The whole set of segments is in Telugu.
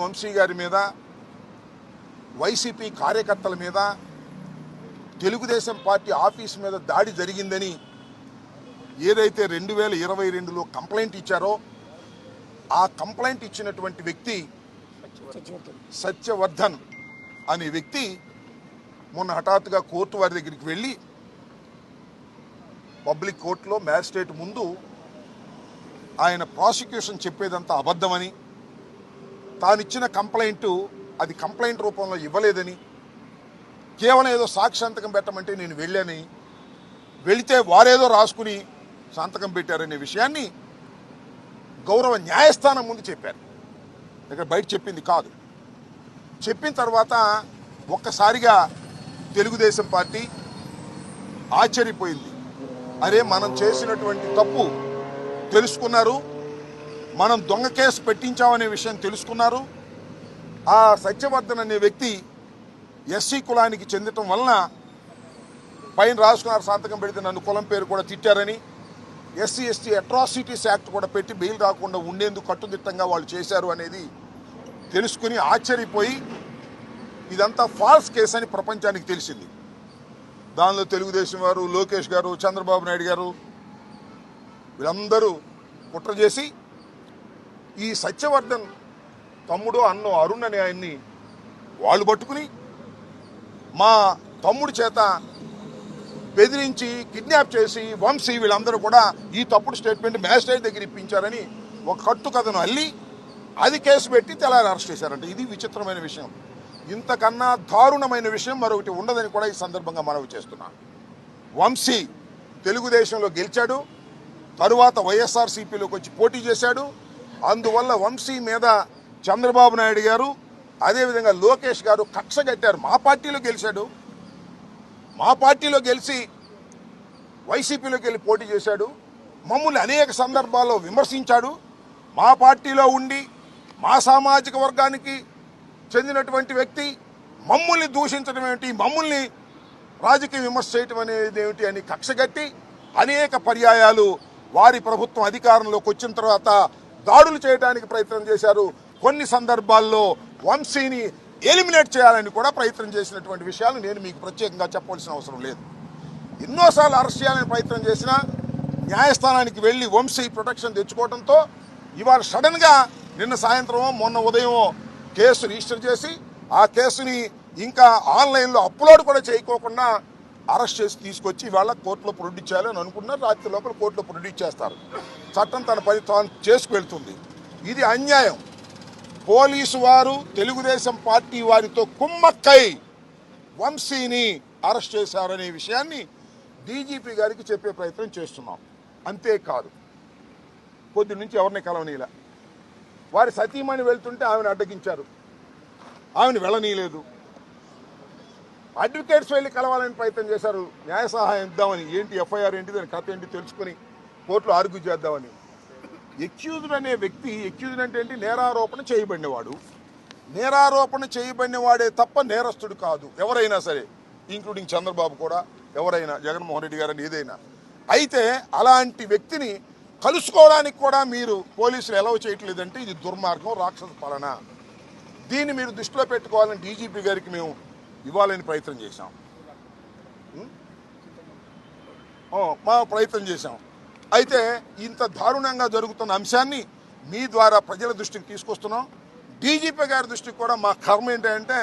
వంశీ గారి మీద, వైసీపీ కార్యకర్తల మీద, తెలుగుదేశం పార్టీ ఆఫీస్ మీద దాడి జరిగిందని ఏదైతే 2022లో కంప్లైంట్ ఇచ్చారో ఆ కంప్లైంట్ ఇచ్చినటువంటి వ్యక్తి సత్యవర్ధన్ అనే వ్యక్తి మొన్న హఠాత్తుగా కోర్టు వారి దగ్గరికి వెళ్ళి పబ్లిక్ కోర్టులో మ్యాజిస్ట్రేట్ ముందు ఆయన ప్రాసిక్యూషన్ చెప్పేదంతా అబద్ధమని, తానిచ్చిన కంప్లైంట్ అది కంప్లైంట్ రూపంలో ఇవ్వలేదని, కేవలం ఏదో సాక్షి సంతకం పెట్టమంటే నేను వెళ్ళాని, వెళితే వారేదో రాసుకుని సంతకం పెట్టారనే విషయాన్ని గౌరవ న్యాయస్థానం ముందు చెప్పారు. ఇక్కడ బయట చెప్పింది కాదు. చెప్పిన తర్వాత ఒక్కసారిగా తెలుగుదేశం పార్టీ ఆశ్చర్యపోయింది. అరే, మనం చేసినటువంటి తప్పు తెలుసుకున్నారు, మనం దొంగ కేసు పెట్టించామనే విషయం తెలుసుకున్నారు. ఆ సత్యవర్ధన్ అనే వ్యక్తి ఎస్సీ కులానికి చెందటం వలన పైన రాసుకున్నారు, సంతకం పెడితే నన్ను కులం పేరు కూడా తిట్టారని, ఎస్సీ ఎస్టీ అట్రాసిటీస్ యాక్ట్ కూడా పెట్టి బెయిల్ రాకుండా ఉండేందుకు కట్టుదిట్టంగా వాళ్ళు చేశారు అనేది తెలుసుకుని ఆశ్చర్యపోయి ఇదంతా ఫాల్స్ కేసు అని ప్రపంచానికి తెలిసింది. దానిలో తెలుగుదేశం వారు, లోకేష్ గారు, చంద్రబాబు నాయుడు గారు వీళ్ళందరూ కుట్ర చేసి ఈ సత్యవర్ధన్ తమ్ముడు అన్నో అరుణ్ అనే ఆయన్ని వాళ్ళు పట్టుకుని మా తమ్ముడి చేత బెదిరించి కిడ్నాప్ చేసి వంశీ వీళ్ళందరూ కూడా ఈ తప్పుడు స్టేట్మెంట్ మ్యాజిస్ట్రేట్ దగ్గర ఇప్పించారని ఒక కట్టు కథను అల్లి అది కేసు పెట్టి తెల్లారి అరెస్ట్ చేశారంట. ఇది విచిత్రమైన విషయం. ఇంతకన్నా దారుణమైన విషయం మరొకటి ఉండదని కూడా ఈ సందర్భంగా మనవి చేస్తున్నాను. వంశీ తెలుగుదేశంలో గెలిచాడు, తరువాత వైఎస్ఆర్సీపీలోకి వచ్చి పోటీ చేశాడు. అందువల్ల వంశీ మీద చంద్రబాబు నాయుడు గారు అదేవిధంగా లోకేష్ గారు కక్ష కట్టారు. మా పార్టీలో గెలిచాడు, మా పార్టీలో గెలిచి వైసీపీలోకి వెళ్ళి పోటీ చేశాడు, మమ్మల్ని అనేక సందర్భాల్లో విమర్శించాడు. మా పార్టీలో ఉండి మా సామాజిక వర్గానికి చెందినటువంటి వ్యక్తి మమ్మల్ని దూషించడం ఏమిటి, మమ్మల్ని రాజకీయ విమర్శ చేయటం అనేది ఏమిటి అని కక్షగట్టి అనేక పర్యాయాలు వారి ప్రభుత్వం అధికారంలోకి వచ్చిన తర్వాత దాడులు చేయడానికి ప్రయత్నం చేశారు. కొన్ని సందర్భాల్లో వంశీని ఎలిమినేట్ చేయాలని కూడా ప్రయత్నం చేసినటువంటి విషయాలు నేను మీకు ప్రత్యేకంగా చెప్పవలసిన అవసరం లేదు. ఎన్నోసార్లు అరెస్ట్ చేయాలని ప్రయత్నం చేసినా న్యాయస్థానానికి వెళ్ళి వంశీ ప్రొటెక్షన్ తెచ్చుకోవడంతో ఇవాళ సడన్గా నిన్న సాయంత్రమో మొన్న ఉదయమో కేసు రిజిస్టర్ చేసి ఆ కేసుని ఇంకా ఆన్లైన్లో అప్లోడ్ కూడా చేయకోకుండా అరెస్ట్ చేసి తీసుకొచ్చి ఇవాళ కోర్టులో ప్రొడ్యూస్ చేయాలని అనుకుంటున్నారు. రాత్రి లోపల కోర్టులో ప్రొడ్యూస్ చేస్తారు. చట్టం తన పని తాను చేసుకువెళ్తుంది. ఇది అన్యాయం. పోలీసు వారు తెలుగుదేశం పార్టీ వారితో కుమ్మక్కై వంశీని అరెస్ట్ చేశారనే విషయాన్ని డీజీపీ గారికి చెప్పే ప్రయత్నం చేస్తున్నాం. అంతేకాదు, కొద్ది నుంచి ఎవరిని కలవనీలా, వారి సతీమణి వెళ్తుంటే ఆమెను అడ్డగించారు, ఆమెను వెళ్ళనీయలేదు. అడ్వకేట్స్ వెళ్ళి కలవాలని ప్రయత్నం చేశారు, న్యాయ సహాయం ఇద్దామని. ఏంటి ఎఫ్ఐఆర్ ఏంటి, దాని కథ ఏంటి తెలుసుకుని కోర్టులో ఆర్గ్యూ చేద్దామని. ఎక్యూజ్డ్ అనే వ్యక్తి, ఎక్యూజ్డ్ అంటే ఏంటి, నేరారోపణ చేయబడినవాడు. నేరారోపణ చేయబడినవాడే తప్ప నేరస్తుడు కాదు ఎవరైనా సరే, ఇంక్లూడింగ్ చంద్రబాబు కూడా, ఎవరైనా, జగన్మోహన్ రెడ్డి గారని ఏదైనా. అయితే అలాంటి వ్యక్తిని కలుసుకోవడానికి కూడా మీరు పోలీసులు ఎలవ్ చేయట్లేదంటే ఇది దుర్మార్గం, రాక్షస పాలన. దీన్ని మీరు దృష్టిలో పెట్టుకోవాలని డీజీపీ గారికి మేము ఇవ్వాలని ప్రయత్నం చేశాం, ప్రయత్నం చేశాం. అయితే ఇంత దారుణంగా జరుగుతున్న అంశాన్ని మీ ద్వారా ప్రజల దృష్టికి తీసుకొస్తున్నాం. డీజీపీ గారి దృష్టికి కూడా మా కర్మ ఏంటంటే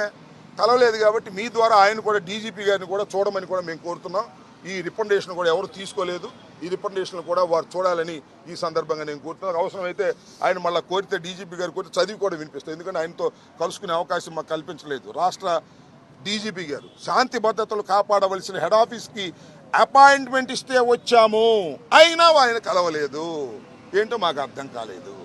కలవలేదు కాబట్టి మీ ద్వారా ఆయన కూడా డీజీపీ గారిని కూడా చూడమని కూడా మేము కోరుతున్నాం. ఈ రికమెండేషన్ కూడా ఎవరు తీసుకోలేదు, ఈ రికమెండేషన్ కూడా వారు చూడాలని ఈ సందర్భంగా నేను కోరుతున్నాను. అవసరమైతే ఆయన మళ్ళీ కోరితే డీజీపీ గారు కోరితే చదివి కూడా వినిపిస్తాను, ఎందుకంటే ఆయనతో కలుసుకునే అవకాశం మాకు కల్పించలేదు. రాష్ట్ర డీజీపీ గారు శాంతి భద్రతలు కాపాడవలసిన హెడ్ ఆఫీస్కి అపాయింట్మెంట్ ఇస్తే వచ్చాము, అయినా ఆయన కలవలేదు. ఏంటో మాకు అర్థం కాలేదు.